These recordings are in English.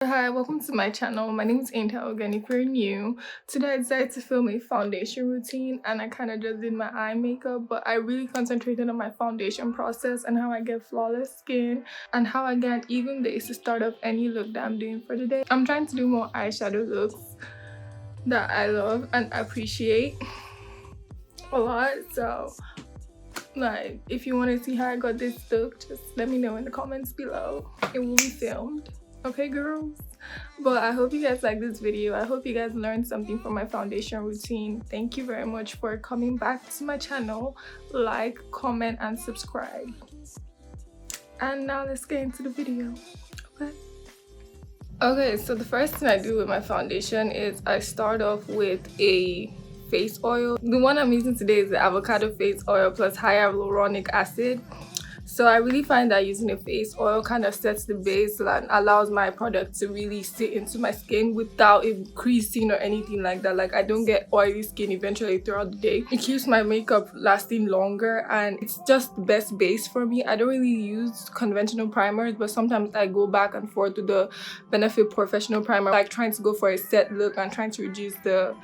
Hi, welcome to my channel. My name is Angel again. If you're new, today I decided to film a foundation routine and I kind of just did my eye makeup, but I really concentrated on my foundation process and how I get flawless skin and how I get even base to start off any look that I'm doing for the day. I'm trying to do more eyeshadow looks that I love and appreciate a lot. So like, if you want to see how I got this look, just let me know in the comments below. It will be filmed. Okay, girls? But I hope you guys like this video. I hope you guys learned something from my foundation routine. Thank you very much for coming back to my channel. Like, comment, and subscribe. And now let's get into the video. Okay, so the first thing I do with my foundation is I start off with a face oil. The one I'm using today is the avocado face oil plus hyaluronic acid. So I really find that using a face oil kind of sets the base and allows my product to really sit into my skin without it creasing or anything like that. Like, I don't get oily skin eventually throughout the day. It keeps my makeup lasting longer and it's just the best base for me. I don't really use conventional primers, but sometimes I go back and forth with the Benefit Professional Primer, like trying to go for a set look and trying to reduce the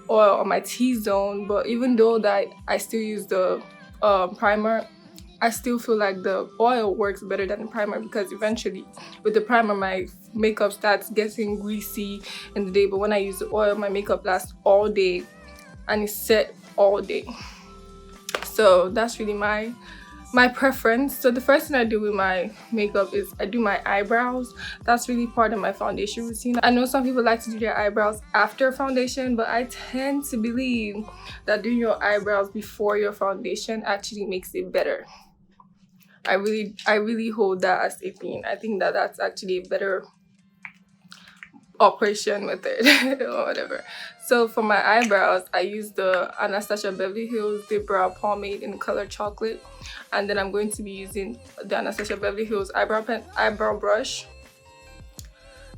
oil on my T-zone. But even though that I still use the primer, I still feel like the oil works better than the primer, because eventually with the primer my makeup starts getting greasy in the day, but when I use the oil my makeup lasts all day and it's set all day. So that's really my preference. So the first thing I do with my makeup is I do my eyebrows. That's really part of my foundation routine. I know some people like to do their eyebrows after foundation, but I tend to believe that doing your eyebrows before your foundation actually makes it better. I really hold that as a thing. I think that that's actually a better operation with it or whatever. So for my eyebrows, I use the Anastasia Beverly Hills Dip Brow Pomade in the color chocolate, and then I'm going to be using the Anastasia Beverly Hills eyebrow brush,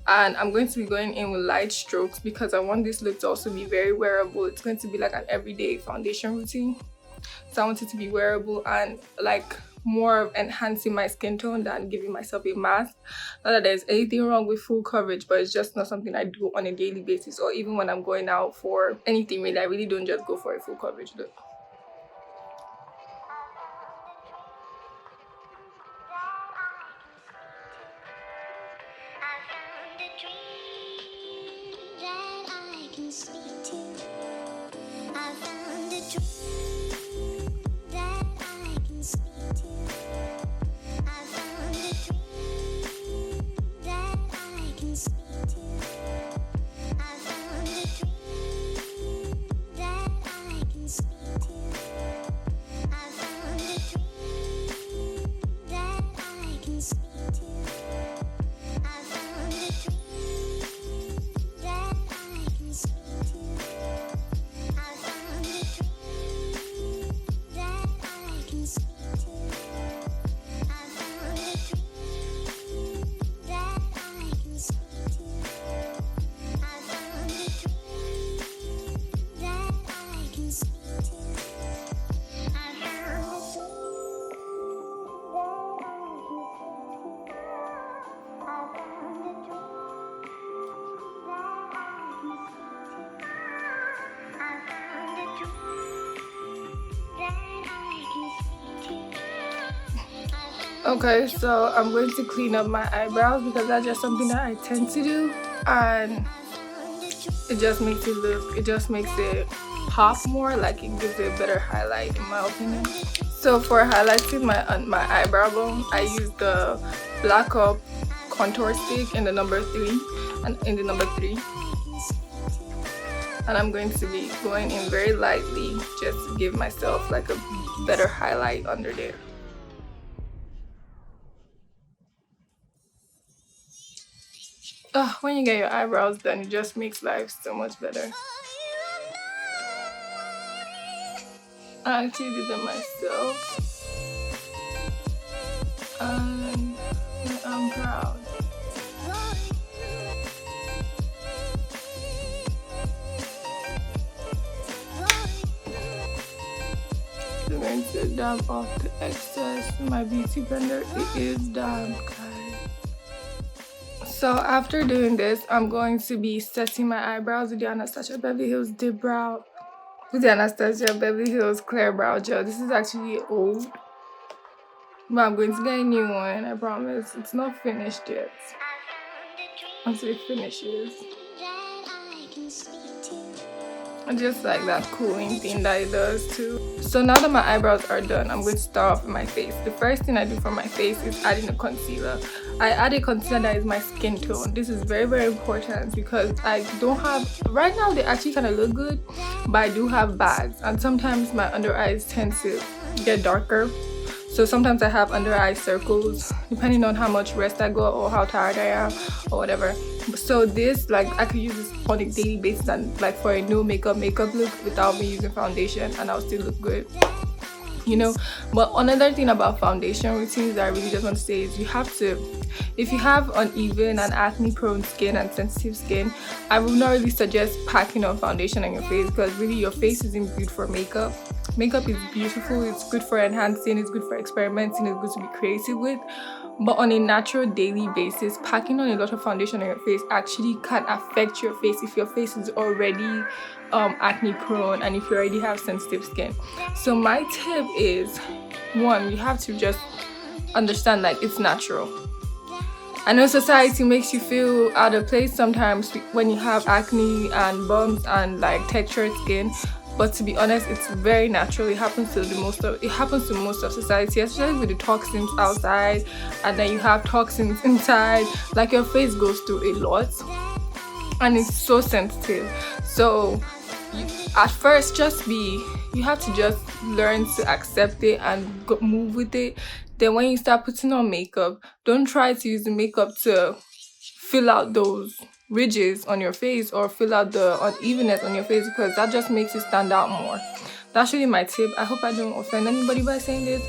and I'm going to be going in with light strokes because I want this look to also be very wearable. It's going to be like an everyday foundation routine, so I want it to be wearable and like more of enhancing my skin tone than giving myself a mask. Not that there's anything wrong with full coverage, but it's just not something I do on a daily basis, or even when I'm going out for anything really. I really don't just go for a full coverage look. Okay, so I'm going to clean up my eyebrows because that's just something that I tend to do, and it just makes it pop more. Like, it gives it a better highlight in my opinion. So for highlighting my eyebrow bone, I use the Black Up contour stick in the number 3 and in the number 3, and I'm going to be going in very lightly just to give myself like a better highlight under there. When you get your eyebrows done, it just makes life so much better. I actually did them myself, and I'm proud. I'm going to dab off the excess. My beauty blender, it is damp, guys. So after doing this, I'm going to be setting my eyebrows with the Anastasia Beverly Hills Dip Brow. With the Anastasia Beverly Hills Clear Brow Gel. This is actually old, but I'm going to get a new one, I promise. It's not finished yet. Until it finishes. I just like that cooling thing that it does too. So now that my eyebrows are done, I'm going to start off with my face. The first thing I do for my face is adding a concealer. I add a concealer that is my skin tone. This is very, very important because I don't have, right now they actually kind of look good, but I do have bags, and sometimes my under eyes tend to get darker. So sometimes I have under eye circles depending on how much rest I got or how tired I am or whatever. So this, like, I could use this on a daily basis and like for a no makeup look without me using foundation, and I'll still look good, you know. But another thing about foundation routines that I really just want to say is you have to, if you have uneven and acne prone skin and sensitive skin, I would not really suggest packing on foundation on your face, because really your face isn't built for makeup. Makeup is beautiful, it's good for enhancing, it's good for experimenting, it's good to be creative with. But on a natural daily basis, packing on a lot of foundation on your face actually can affect your face if your face is already acne prone and if you already have sensitive skin. So my tip is, one, you have to just understand like it's natural. I know society makes you feel out of place sometimes when you have acne and bumps and like textured skin, but to be honest, it's very natural. It happens to most of society, especially with the toxins outside, and then you have toxins inside. Like your face goes through a lot, and it's so sensitive. So at first, you have to just learn to accept it and move with it. Then when you start putting on makeup, don't try to use the makeup to fill out those ridges on your face or fill out the unevenness on your face, because that just makes you stand out more. That's really my tip. I hope I don't offend anybody by saying this,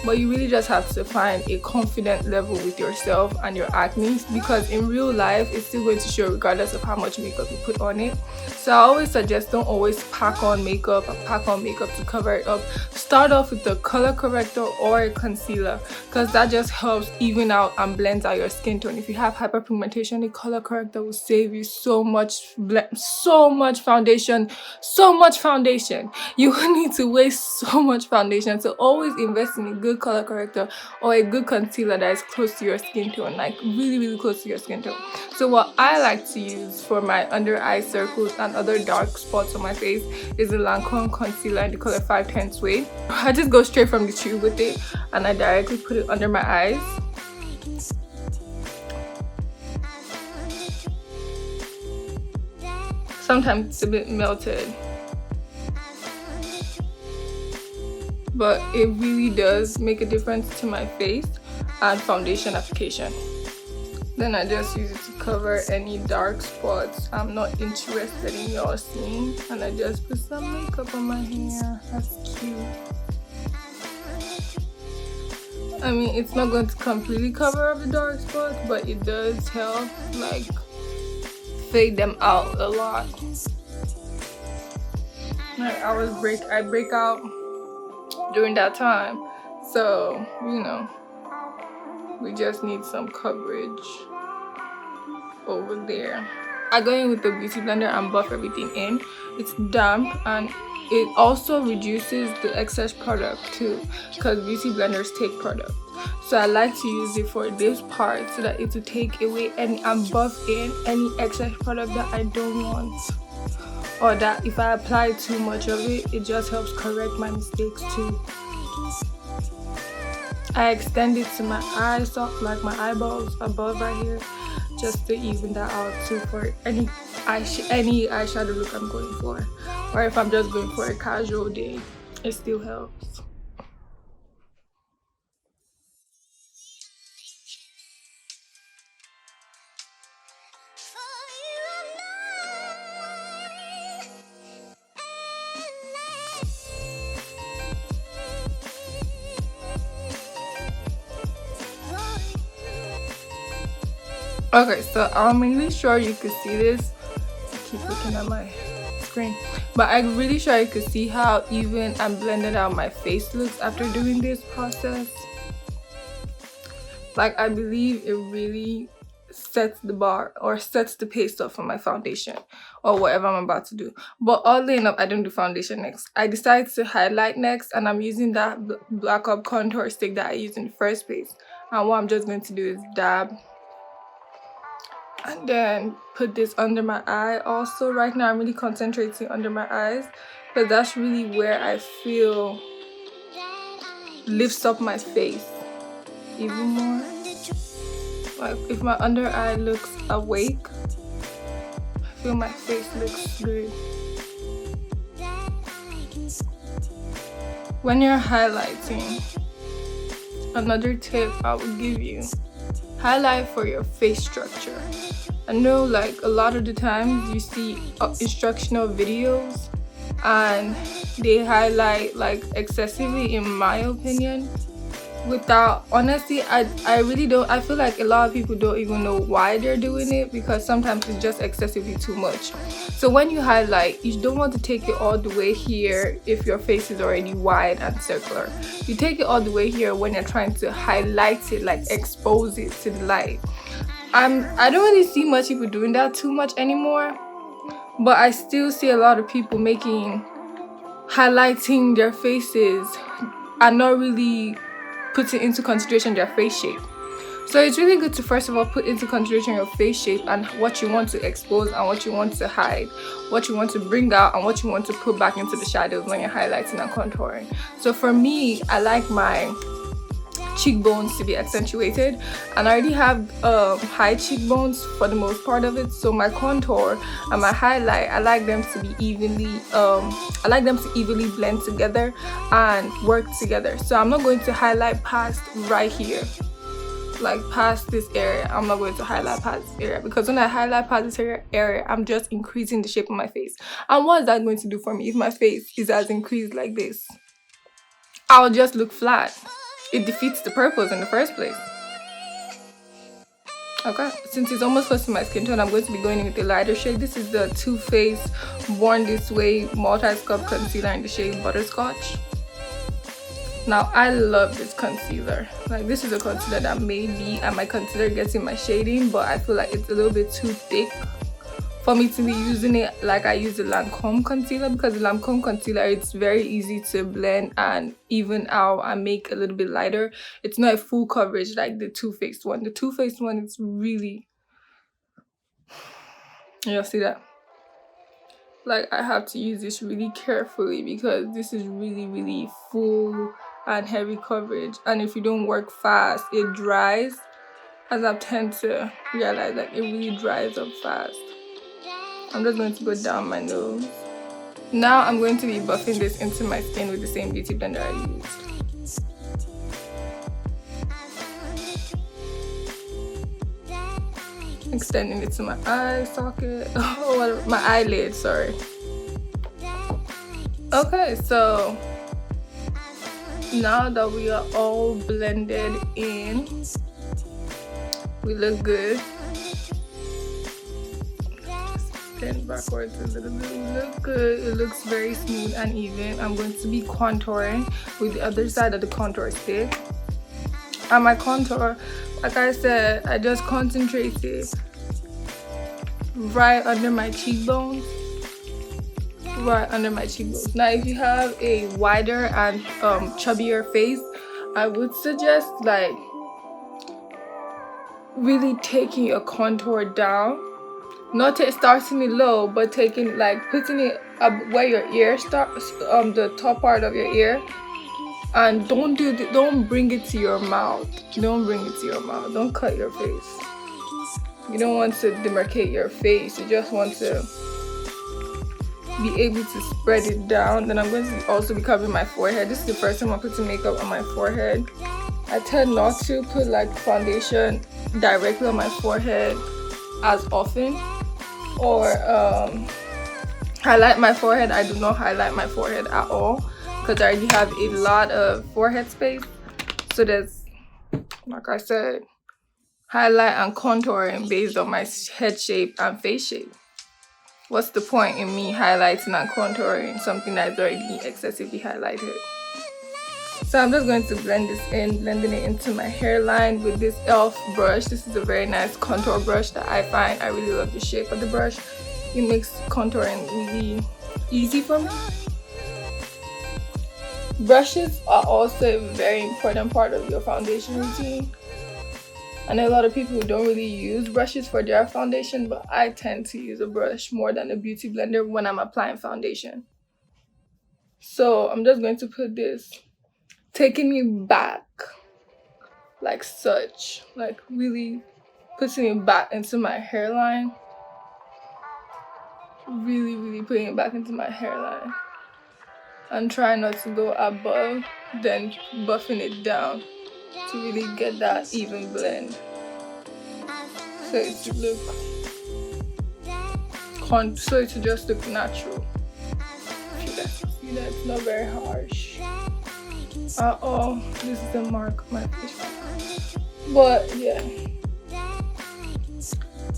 but you really just have to find a confident level with yourself and your acne, because in real life it's still going to show regardless of how much makeup you put on it. So I always suggest don't always pack on makeup to cover it up. Start off with a color corrector or a concealer, because that just helps even out and blends out your skin tone. If you have hyperpigmentation, a color corrector will save you so much foundation. You will need to waste so much foundation. So always invest in a good color corrector or a good concealer that is close to your skin tone, like really, really close to your skin tone. So what I like to use for my under eye circles and other dark spots on my face is the Lancome concealer in the color 510 Suede. I just go straight from the tube with it and I directly put it under my eyes. Sometimes it's a bit melted, but it really does make a difference to my face and foundation application. Then I just use it to cover any dark spots I'm not interested in y'all seeing, and I just put some makeup on my hair. That's cute. I mean, it's not going to completely cover up the dark spots, but it does help like fade them out a lot. Like I break out during that time, so you know, we just need some coverage over there. I go in with the beauty blender and buff everything in. It's damp and it also reduces the excess product too, because beauty blenders take product. So I like to use it for this part so that it will take away and buff in any excess product that I don't want, or that if I apply too much of it, it just helps correct my mistakes too. I extend it to my eyes, like my eyeballs above right here, just to even that out too for any eyeshadow look I'm going for, or if I'm just going for a casual day, it still helps. Okay, so I'm really sure you could see this. I keep looking at my screen, but I'm really sure you could see how even and blended out my face looks after doing this process. Like, I believe it really sets the bar or sets the pace up for my foundation or whatever I'm about to do. But oddly enough, I don't do foundation next. I decided to highlight next, and I'm using that Black Up contour stick that I used in the first place. And what I'm just going to do is dab and then put this under my eye. Also, right now I'm really concentrating under my eyes because that's really where I feel lifts up my face even more. Like if my under eye looks awake, I feel my face looks good. When you're highlighting, another tip I would give you, highlight for your face structure. I know like a lot of the times you see instructional videos and they highlight like excessively, in my opinion, without, honestly, I really don't, I feel like a lot of people don't even know why they're doing it, because sometimes it's just excessively too much. So when you highlight, you don't want to take it all the way here if your face is already wide and circular. You take it all the way here when you're trying to highlight it, like expose it to the light. I don't really see much people doing that too much anymore, but I still see a lot of people highlighting their faces and not really putting into consideration their face shape. So it's really good to first of all put into consideration your face shape and what you want to expose and what you want to hide, what you want to bring out and what you want to put back into the shadows when you're highlighting and contouring. So for me, I like my cheekbones to be accentuated, and I already have high cheekbones for the most part of it, so my contour and my highlight, I like them to be evenly blend together and work together. So I'm not going to highlight past right here, like past this area. I'm not going to highlight past this area, because when I highlight past this area, I'm just increasing the shape of my face. And what is that going to do for me? If my face is as increased like this, I'll just look flat. It defeats the purpose in the first place. Okay, since it's almost close to my skin tone, I'm going to be going in with a lighter shade. This is the Too Faced Born This Way Multi-Sculpt Concealer in the shade Butterscotch. Now, I love this concealer. Like, this is a concealer that maybe I might consider getting my shading, but I feel like it's a little bit too thick for me to be using it like I use the Lancome concealer, because the Lancome concealer, it's very easy to blend and even out and make a little bit lighter. It's not a full coverage like the Too Faced one. The Too Faced one is really, you'll see that. Like, I have to use this really carefully because this is really, really full and heavy coverage, and if you don't work fast, it dries, as I've tend to realize that it really dries up fast. I'm just going to go down my nose. Now I'm going to be buffing this into my skin with the same beauty blender I used. Extending it to my eye socket, my eyelid, sorry. Okay, so now that we are all blended in, we look good. Bend backwards a little bit. We look good. It looks very smooth and even. I'm going to be contouring with the other side of the contour stick. And my contour, like I said, I just concentrated right under my cheekbones. Right under my cheekbones. Now, if you have a wider and chubbier face, I would suggest like really taking your contour down. Not starting it low, but taking, like, putting it up where your ear starts, the top part of your ear, and don't bring it to your mouth. Don't bring it to your mouth. Don't cut your face. You don't want to demarcate your face. You just want to be able to spread it down. Then I'm going to also be covering my forehead. This is the first time I'm putting makeup on my forehead. I tend not to put like foundation directly on my forehead as often, or highlight my forehead. I do not highlight my forehead at all because I already have a lot of forehead space. So there's, like I said, highlight and contouring based on my head shape and face shape. What's the point in me highlighting and contouring something that's already excessively highlighted? So I'm just going to blend this in, blending it into my hairline with this e.l.f. brush. This is a very nice contour brush that I find. I really love the shape of the brush. It makes contouring really easy for me. Brushes are also a very important part of your foundation routine. I know a lot of people who don't really use brushes for their foundation, but I tend to use a brush more than a beauty blender when I'm applying foundation. So I'm just going to put this, taking me back like such, like really putting it back into my hairline. Really putting it back into my hairline. And trying not to go above, then buffing it down to really get that even blend. So it to look, so it to just look natural. You guys see that it's not very harsh at all. This is the mark of my face. But yeah.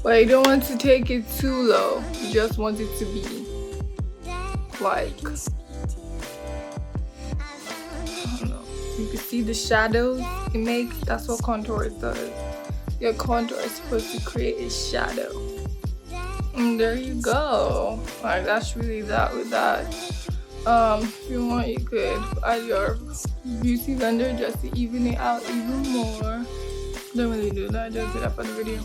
But you don't want to take it too low. You just want it to be like, you can see the shadows it makes. That's what contour does. Your contour is supposed to create a shadow. And there you go. Like, that's really that with that. If you want, you could add your beauty blender just to even it out even more. Don't really do that, just do that for the video.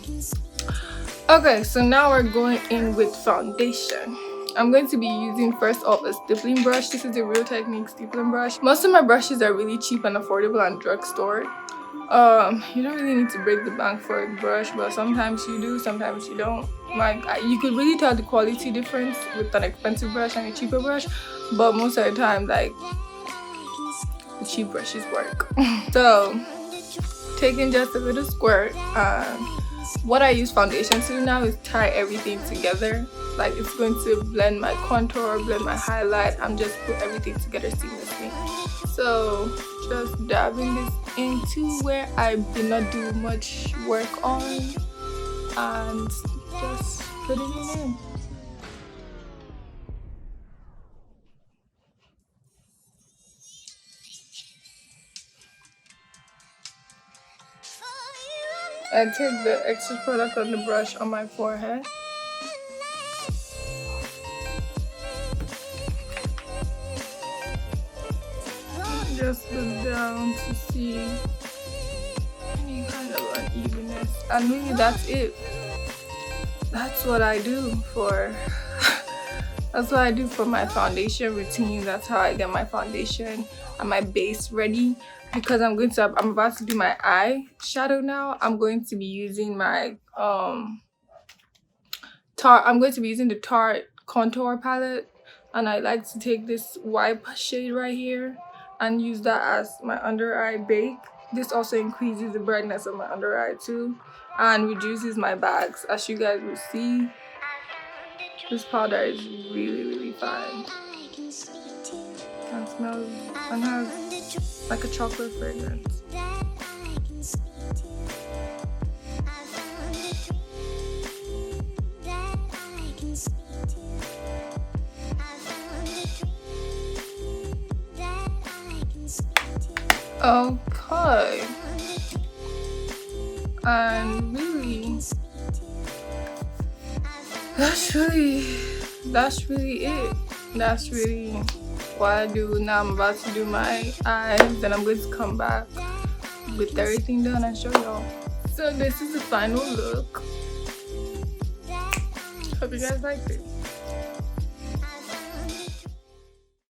Okay, so now we're going in with foundation. I'm going to be using first off a stippling brush. This is a Real Technique stippling brush. Most of my brushes are really cheap and affordable and drugstore. You don't really need to break the bank for a brush, but sometimes you do, sometimes you don't. Like, you could really tell the quality difference with an expensive brush and a cheaper brush, but most of the time, like, the cheap brushes work. So, taking just a little squirt, what I use foundation to do now is tie everything together. Like, it's going to blend my contour, blend my highlight, and just put everything together seamlessly. So just dabbing this into where I did not do much work on, and just putting it in. I take the excess product on the brush on my forehead. Just look down to see any kind of unevenness, and really that's it. That's what I do for that's what I do for my foundation routine. That's how I get my foundation and my base ready, because I'm about to do my eye shadow now. I'm going to be using my I'm going to be using the Tarte contour palette, and I like to take this white shade right here and use that as my under eye bake. This also increases the brightness of my under eye too, and reduces my bags. As you guys will see, this powder is really fine. And smells and has like a chocolate fragrance. Okay, and really that's really it. That's really what I do. Now I'm about to do my eyes, then I'm going to come back with everything done and show y'all. So this is the final look. Hope you guys liked it.